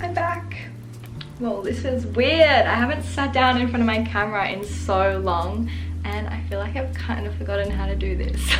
I'm back. Well, this is weird. I haven't sat down in front of my camera in so long and I feel like I've kind of forgotten how to do this.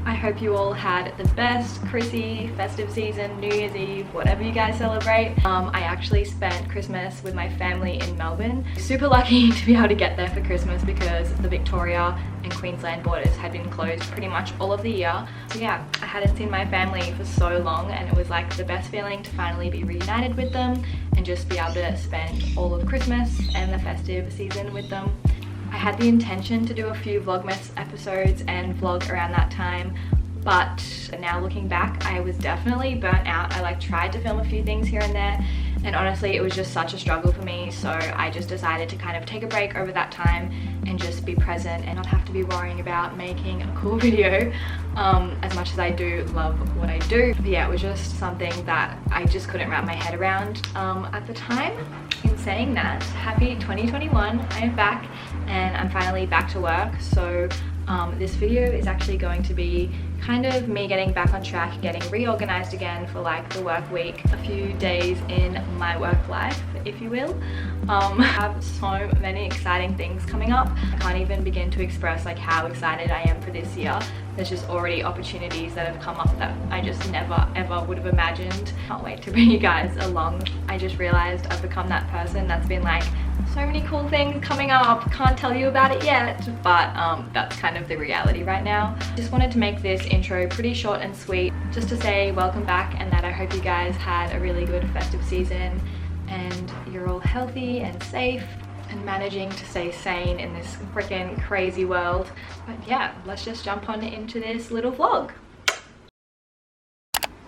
I hope you all had the best Chrissy festive season, New Year's Eve, whatever you guys celebrate. I actually spent Christmas with my family in Melbourne. Super lucky to be able to get there for Christmas because the Victoria and Queensland borders had been closed pretty much all of the year. So yeah, I hadn't seen my family for so long and it was like the best feeling to finally be reunited with them and just be able to spend all of Christmas and the festive season with them. I had the intention to do a few Vlogmas episodes and vlog around that time, but now looking back, I was definitely burnt out. I tried to film a few things here and there, and honestly, it was just such a struggle for me. So I just decided to kind of take a break over that time and just be present and not have to be worrying about making a cool video, as much as I do love what I do. But yeah, it was just something that I just couldn't wrap my head around at the time. In saying that, happy 2021, I am back and I'm finally back to work. So this video is actually going to be kind of me getting back on track, getting reorganized again for like the work week, a few days in my work life, if you will. I have so many exciting things coming up. I can't even begin to express like how excited I am for this year. There's just already opportunities that have come up that I just never ever would have imagined. Can't wait to bring you guys along. I just realized I've become that person that's been like, so many cool things coming up, can't tell you about it yet, but that's kind of the reality right now. Just wanted to make this intro pretty short and sweet, just to say welcome back and that I hope you guys had a really good festive season and you're all healthy and safe and managing to stay sane in this freaking crazy world. But yeah, let's just jump on into this little vlog.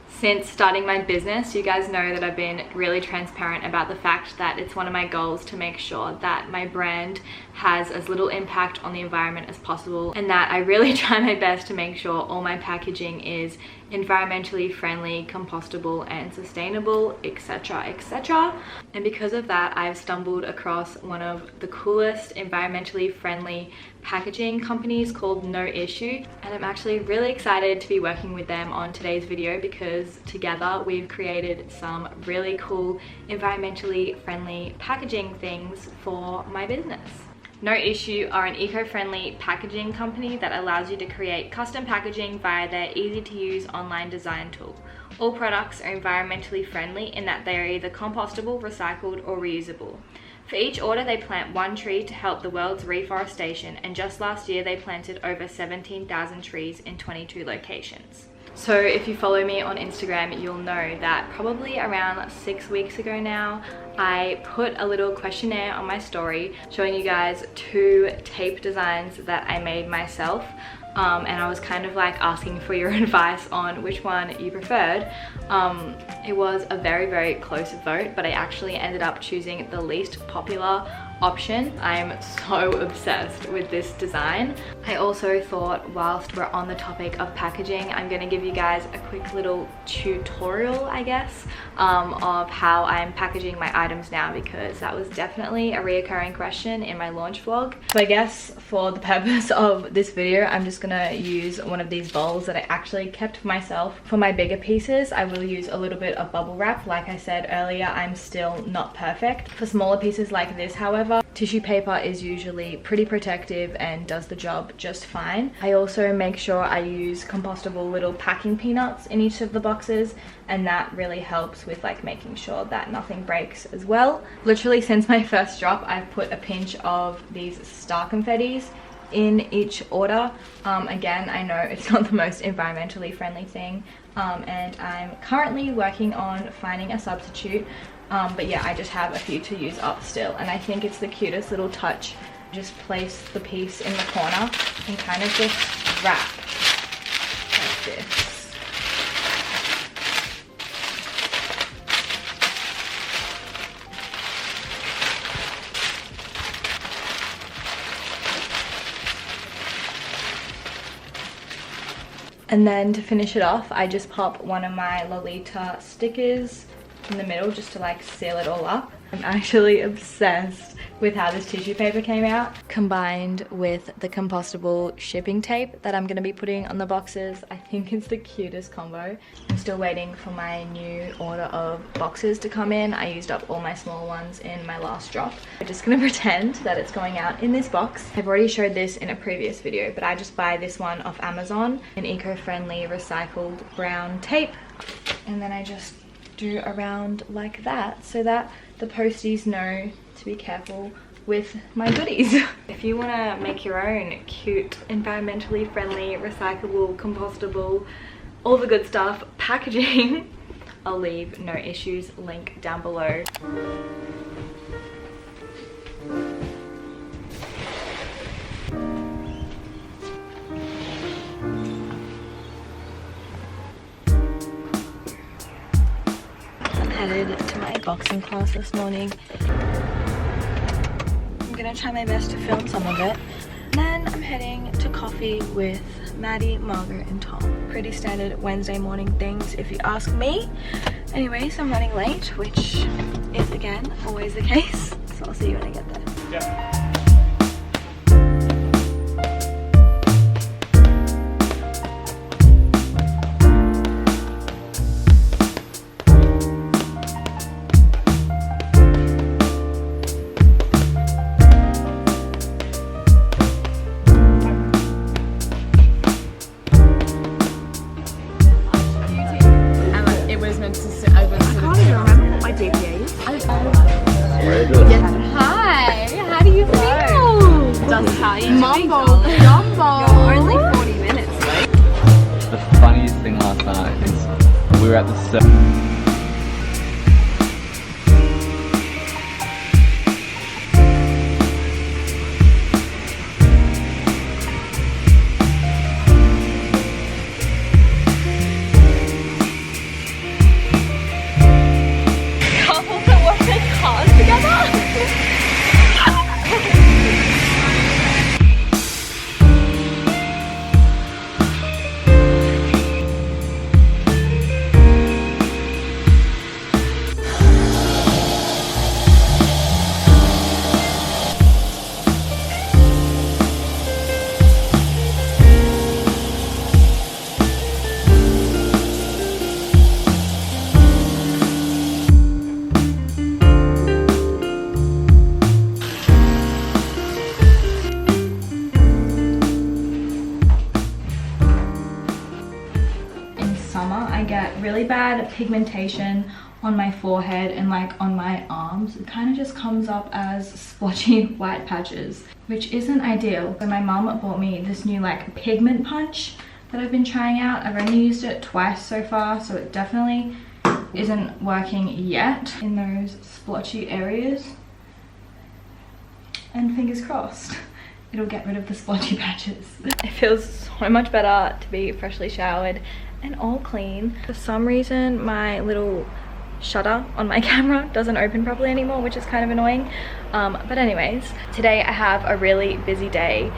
Since starting my business, you guys know that I've been really transparent about the fact that it's one of my goals to make sure that my brand has as little impact on the environment as possible, and that I really try my best to make sure all my packaging is environmentally friendly, compostable and sustainable, etc, etc. And because of that, I've stumbled across one of the coolest environmentally friendly packaging companies called No Issue, and I'm actually really excited to be working with them on today's video because together we've created some really cool environmentally friendly packaging things for my business. No Issue are an eco-friendly packaging company that allows you to create custom packaging via their easy-to-use online design tool. All products are environmentally friendly in that they are either compostable, recycled, or reusable. For each order, they plant one tree to help the world's reforestation, and just last year they planted over 17,000 trees in 22 locations. So if you follow me on Instagram, you'll know that probably around 6 weeks ago now, I put a little questionnaire on my story showing you guys 2 tape designs that I made myself. And I was kind of like asking for your advice on which one you preferred. It was a very, very close vote, but I actually ended up choosing the least popular option. I'm so obsessed with this design. I also thought, whilst we're on the topic of packaging, I'm going to give you guys a quick little tutorial, I guess, of how I'm packaging my items now, because that was definitely a reoccurring question in my launch vlog. So I guess for the purpose of this video, I'm just gonna use one of these bowls that I actually kept for myself. For my bigger pieces, I will use a little bit of bubble wrap. Like I said earlier, I'm still not perfect. For smaller pieces like this, however, tissue paper is usually pretty protective and does the job just fine. I also make sure I use compostable little packing peanuts in each of the boxes, and that really helps with like making sure that nothing breaks as well. Literally since my first drop, I've put a pinch of these star confettis in each order. Again, I know it's not the most environmentally friendly thing, and I'm currently working on finding a substitute. But yeah, I just have a few to use up still, and I think it's the cutest little touch. Just place the piece in the corner and kind of just wrap like this. And then to finish it off, I just pop one of my Lolita stickers in the middle just to like seal it all up. I'm actually obsessed with how this tissue paper came out, combined with the compostable shipping tape that I'm going to be putting on the boxes. I think it's the cutest combo. I'm still waiting for my new order of boxes to come in. I used up all my small ones in my last drop. I'm just going to pretend that it's going out in this box. I've already showed this in a previous video, but I just buy this one off Amazon, an eco-friendly recycled brown tape, and then I just do around like that so that the posties know to be careful with my goodies. If you want to make your own cute, environmentally friendly, recyclable, compostable, all the good stuff packaging, I'll leave no issues link down below. I'm headed to my boxing class this morning. I'm gonna try my best to film some of it. Then I'm heading to coffee with Maddie, Margaret and Tom. Pretty standard Wednesday morning things if you ask me. Anyways, I'm running late, which is again always the case. So I'll see you when I get there. Yeah. We were at the couples that wash their cars together. Really bad pigmentation on my forehead and like on my arms. It kind of just comes up as splotchy white patches, which isn't ideal. So my mum bought me this new like pigment punch that I've been trying out. I've only used it twice so far, so it definitely isn't working yet in those splotchy areas. And fingers crossed, it'll get rid of the splotchy patches. It feels so much better to be freshly showered and all clean. For some reason my little shutter on my camera doesn't open properly anymore, which is kind of annoying. But anyways, today I have a really busy day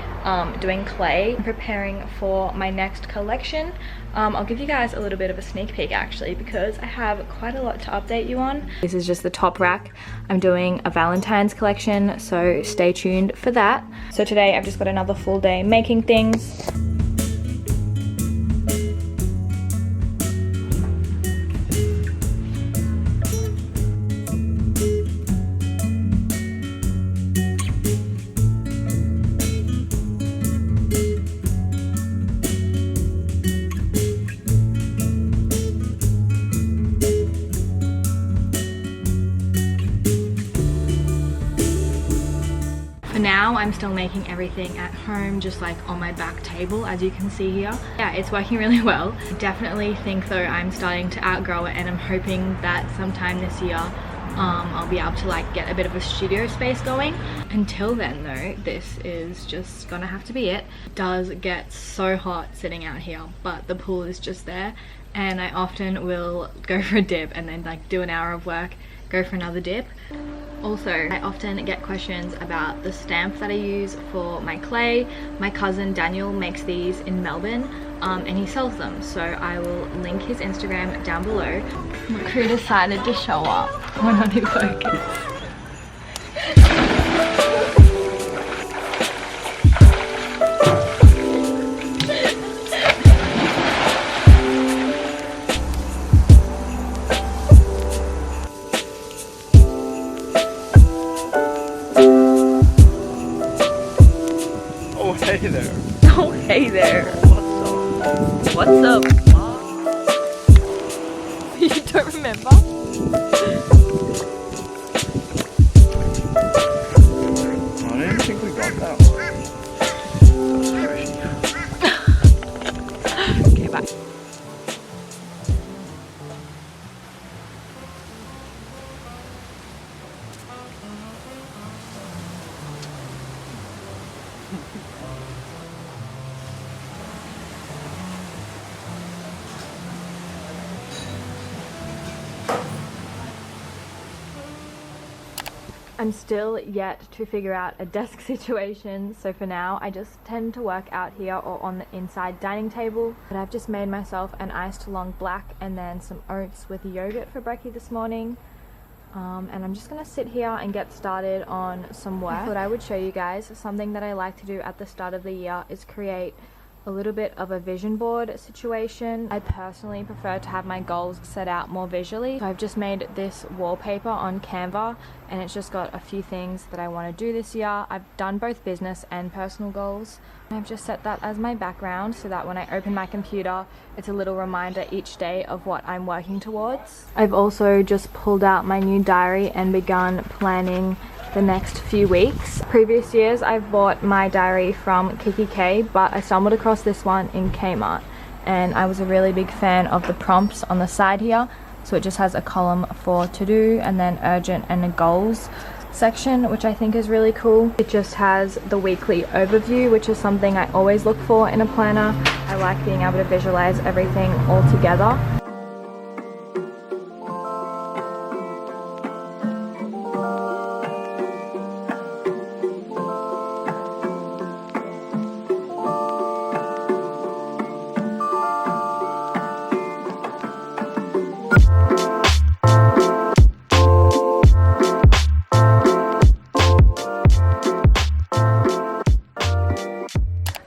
doing clay. I'm preparing for my next collection. I'll give you guys a little bit of a sneak peek actually, because I have quite a lot to update you on. This is just the top rack. I'm doing a Valentine's collection, so stay tuned for that. So today I've just got another full day making things. Now I'm still making everything at home, just like on my back table, as you can see here. Yeah, it's working really well. I definitely think though I'm starting to outgrow it, and I'm hoping that sometime this year I'll be able to like get a bit of a studio space going. Until then though, this is just gonna have to be it. It does get so hot sitting out here, but the pool is just there, and I often will go for a dip and then like do an hour of work, go for another dip. Also, I often get questions about the stamp that I use for my clay. My cousin Daniel makes these in Melbourne, and he sells them, so I will link his Instagram down below. My crew decided to show up. We're not in focus. Hey there. Oh, hey there. What's up? You don't remember? I didn't think we got that one. Okay, bye. I'm still yet to figure out a desk situation, so for now I just tend to work out here or on the inside dining table. But I've just made myself an iced long black and then some oats with yogurt for brekkie this morning. And I'm just gonna sit here and get started on some work. I thought I would show you guys something that I like to do at the start of the year is create a little bit of a vision board situation. I personally prefer to have my goals set out more visually. So I've just made this wallpaper on Canva and it's just got a few things that I want to do this year. I've done both business and personal goals. I've just set that as my background so that when I open my computer, it's a little reminder each day of what I'm working towards. I've also just pulled out my new diary and begun planning the next few weeks. Previous years I've bought my diary from Kiki, but I stumbled across this one in Kmart and I was a really big fan of the prompts on the side here. So it just has a column for to do and then urgent and a goals section, which I think is really cool. It just has the weekly overview, which is something I always look for in a planner. I like being able to visualize everything all together.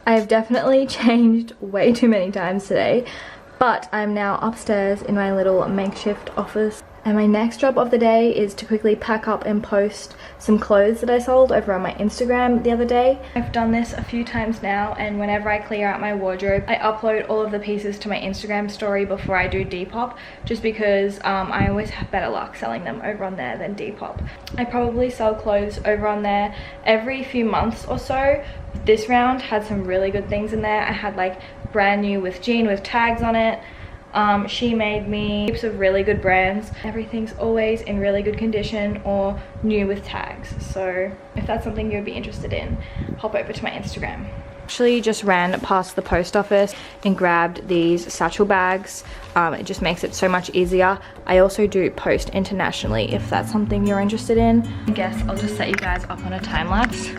I've definitely changed way too many times today, but I'm now upstairs in my little makeshift office. And my next job of the day is to quickly pack up and post some clothes that I sold over on my Instagram the other day. I've done this a few times now, and whenever I clear out my wardrobe, I upload all of the pieces to my Instagram story before I do Depop, just because I always have better luck selling them over on there than Depop. I probably sell clothes over on there every few months or so. This round had some really good things in there. I had like brand new with jean with tags on it. She made me heaps of really good brands. Everything's always in really good condition or new with tags. So if that's something you'd be interested in, hop over to my Instagram. Actually just ran past the post office and grabbed these satchel bags. It just makes it so much easier. I also do post internationally if that's something you're interested in. I guess I'll just set you guys up on a time lapse